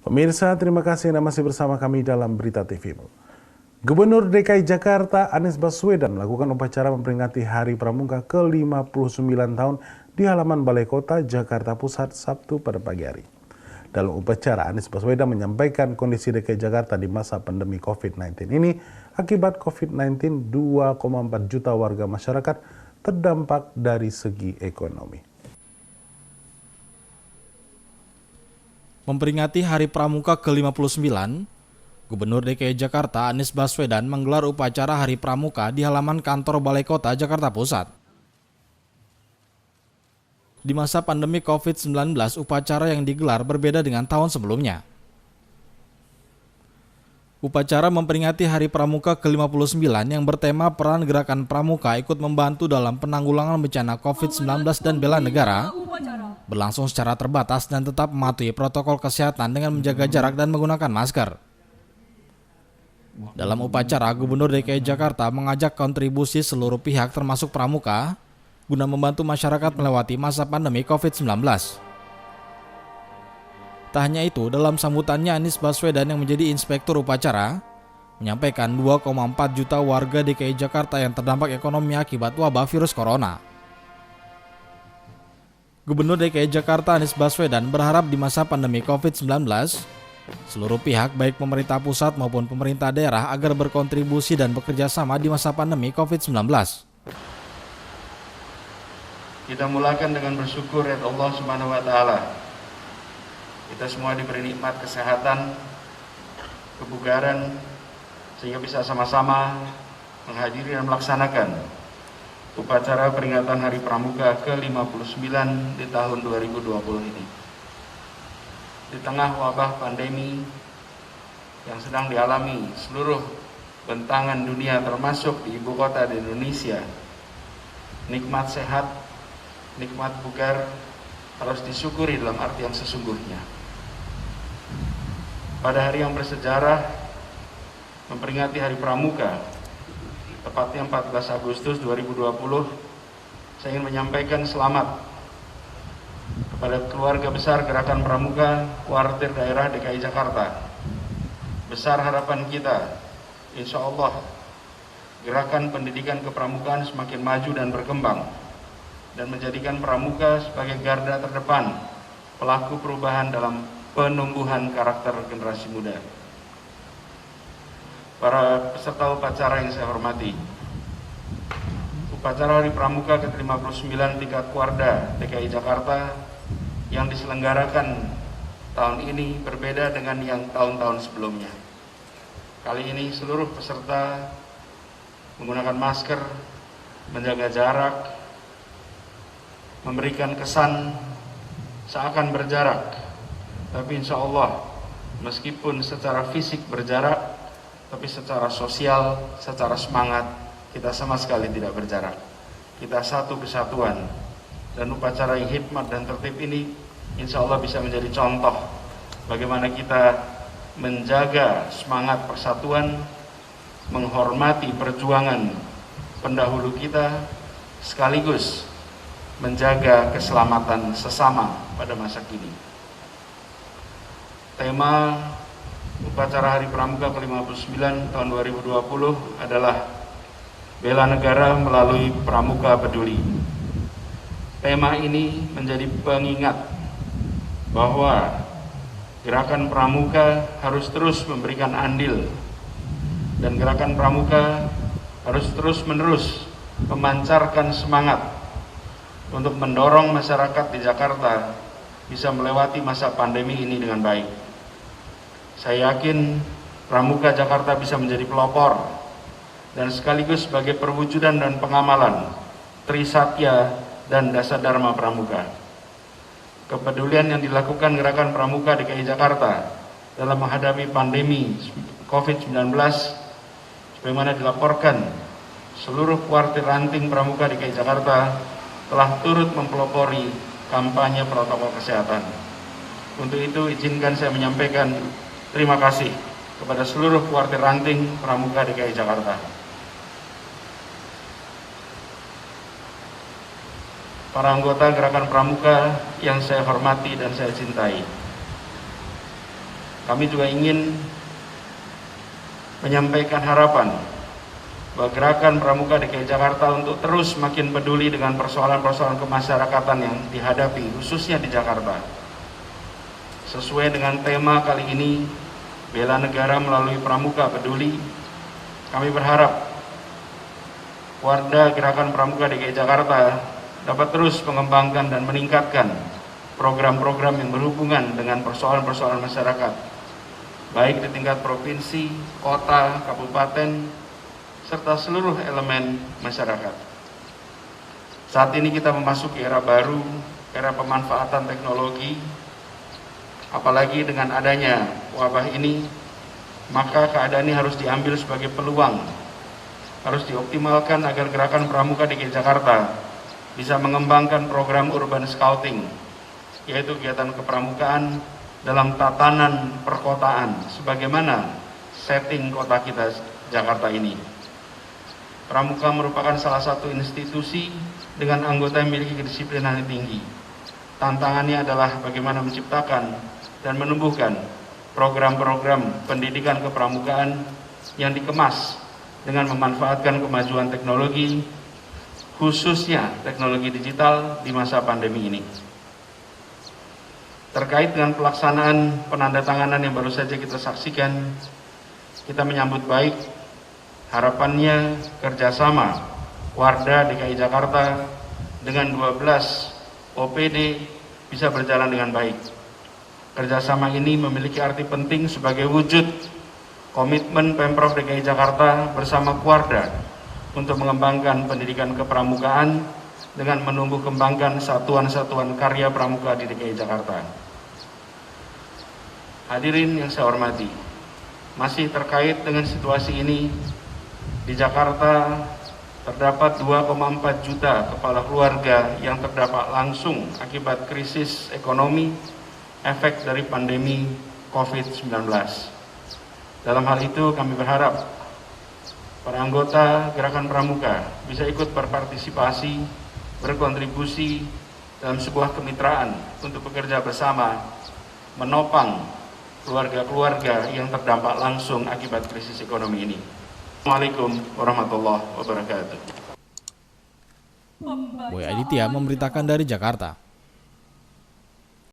Pemirsa, terima kasih Anda masih bersama kami dalam Berita TV. Gubernur DKI Jakarta Anies Baswedan melakukan upacara memperingati Hari Pramuka ke-59 tahun di halaman Balai Kota Jakarta Pusat Sabtu pada pagi hari. Dalam upacara, Anies Baswedan menyampaikan kondisi DKI Jakarta di masa pandemi COVID-19 ini. Akibat COVID-19, 2,4 juta warga masyarakat terdampak dari segi ekonomi. Memperingati Hari Pramuka ke-59, Gubernur DKI Jakarta Anies Baswedan menggelar upacara Hari Pramuka di halaman kantor Balai Kota Jakarta Pusat. Di masa pandemi COVID-19, upacara yang digelar berbeda dengan tahun sebelumnya. Upacara memperingati Hari Pramuka ke-59 yang bertema peran gerakan pramuka ikut membantu dalam penanggulangan bencana COVID-19 dan bela negara berlangsung secara terbatas dan tetap mematuhi protokol kesehatan dengan menjaga jarak dan menggunakan masker. Dalam upacara, Gubernur DKI Jakarta mengajak kontribusi seluruh pihak termasuk pramuka guna membantu masyarakat melewati masa pandemi COVID-19. Tak hanya itu, dalam sambutannya Anies Baswedan yang menjadi inspektur upacara menyampaikan 2,4 juta warga DKI Jakarta yang terdampak ekonomi akibat wabah virus corona. Gubernur DKI Jakarta Anies Baswedan berharap di masa pandemi COVID-19, seluruh pihak baik pemerintah pusat maupun pemerintah daerah agar berkontribusi dan bekerja sama di masa pandemi COVID-19. Kita mulakan dengan bersyukur ya Allah Subhanahu wa taala. Kita semua diberi nikmat kesehatan, kebugaran, sehingga bisa sama-sama menghadiri dan melaksanakan upacara peringatan Hari Pramuka ke-59 di tahun 2020 ini. Di tengah wabah pandemi yang sedang dialami seluruh bentangan dunia termasuk di ibu kota di Indonesia, nikmat sehat, nikmat bugar harus disyukuri dalam arti yang sesungguhnya. Pada hari yang bersejarah memperingati Hari Pramuka, tepatnya 14 Agustus 2020, saya ingin menyampaikan selamat kepada keluarga besar Gerakan Pramuka Kuartir Daerah DKI Jakarta. Besar harapan kita, insya Allah, gerakan pendidikan kepramukaan semakin maju dan berkembang, dan menjadikan pramuka sebagai garda terdepan pelaku perubahan dalam penumbuhan karakter generasi muda. Para peserta upacara yang saya hormati, upacara Hari Pramuka ke-59 tingkat Kuarda DKI Jakarta yang diselenggarakan tahun ini berbeda dengan yang tahun-tahun sebelumnya. Kali ini seluruh peserta menggunakan masker, menjaga jarak, memberikan kesan seakan berjarak. Tapi insya Allah, meskipun secara fisik berjarak, tapi secara sosial, secara semangat, kita sama sekali tidak berjarak. Kita satu kesatuan. Dan upacara yang hikmat dan tertib ini, insya Allah bisa menjadi contoh bagaimana kita menjaga semangat persatuan, menghormati perjuangan pendahulu kita, sekaligus menjaga keselamatan sesama pada masa kini. Tema upacara Hari Pramuka ke-59 tahun 2020 adalah Bela Negara melalui Pramuka Peduli. Tema ini menjadi pengingat bahwa gerakan pramuka harus terus memberikan andil, dan gerakan pramuka harus terus-menerus memancarkan semangat untuk mendorong masyarakat di Jakarta bisa melewati masa pandemi ini dengan baik. Saya yakin Pramuka Jakarta bisa menjadi pelopor dan sekaligus sebagai perwujudan dan pengamalan Trisatya dan Dasadharma Pramuka. Kepedulian yang dilakukan Gerakan Pramuka DKI Jakarta dalam menghadapi pandemi COVID-19, sebagaimana dilaporkan, seluruh kuartir ranting Pramuka DKI Jakarta telah turut mempelopori kampanye protokol kesehatan. Untuk itu, izinkan saya menyampaikan terima kasih kepada seluruh kuartir ranting Pramuka DKI Jakarta. Para anggota Gerakan Pramuka yang saya hormati dan saya cintai, Kami juga ingin menyampaikan harapan bahwa Gerakan Pramuka DKI Jakarta untuk terus makin peduli dengan persoalan-persoalan kemasyarakatan yang dihadapi, khususnya di Jakarta. Sesuai dengan tema kali ini, Bela Negara melalui Pramuka Peduli, kami berharap Warda Gerakan Pramuka DKI Jakarta dapat terus mengembangkan dan meningkatkan program-program yang berhubungan dengan persoalan-persoalan masyarakat, baik di tingkat provinsi, kota, kabupaten, serta seluruh elemen masyarakat. Saat ini kita memasuki era baru, era pemanfaatan teknologi, apalagi dengan adanya wabah ini, maka keadaan ini harus diambil sebagai peluang, harus dioptimalkan agar Gerakan Pramuka DKI Jakarta bisa mengembangkan program urban scouting, yaitu kegiatan kepramukaan dalam tatanan perkotaan, sebagaimana setting kota kita Jakarta ini. Pramuka merupakan salah satu institusi dengan anggota yang memiliki kedisiplinan yang tinggi. Tantangannya adalah bagaimana menciptakan dan menumbuhkan program-program pendidikan kepramukaan yang dikemas dengan memanfaatkan kemajuan teknologi, khususnya teknologi digital di masa pandemi ini. Terkait dengan pelaksanaan penandatanganan yang baru saja kita saksikan, kita menyambut baik harapannya kerjasama Warda DKI Jakarta dengan 12 OPD bisa berjalan dengan baik. Kerjasama ini memiliki arti penting sebagai wujud komitmen Pemprov DKI Jakarta bersama Warda untuk mengembangkan pendidikan kepramukaan dengan menumbuh kembangkan satuan-satuan karya pramuka di DKI Jakarta. Hadirin yang saya hormati, masih terkait dengan situasi ini, di Jakarta terdapat 2,4 juta kepala keluarga yang terdampak langsung akibat krisis ekonomi efek dari pandemi COVID-19. Dalam hal itu kami berharap para anggota Gerakan Pramuka bisa ikut berpartisipasi, berkontribusi dalam sebuah kemitraan untuk bekerja bersama menopang keluarga-keluarga yang terdampak langsung akibat krisis ekonomi ini. Assalamualaikum warahmatullahi wabarakatuh. Boy Aditya memberitakan dari Jakarta.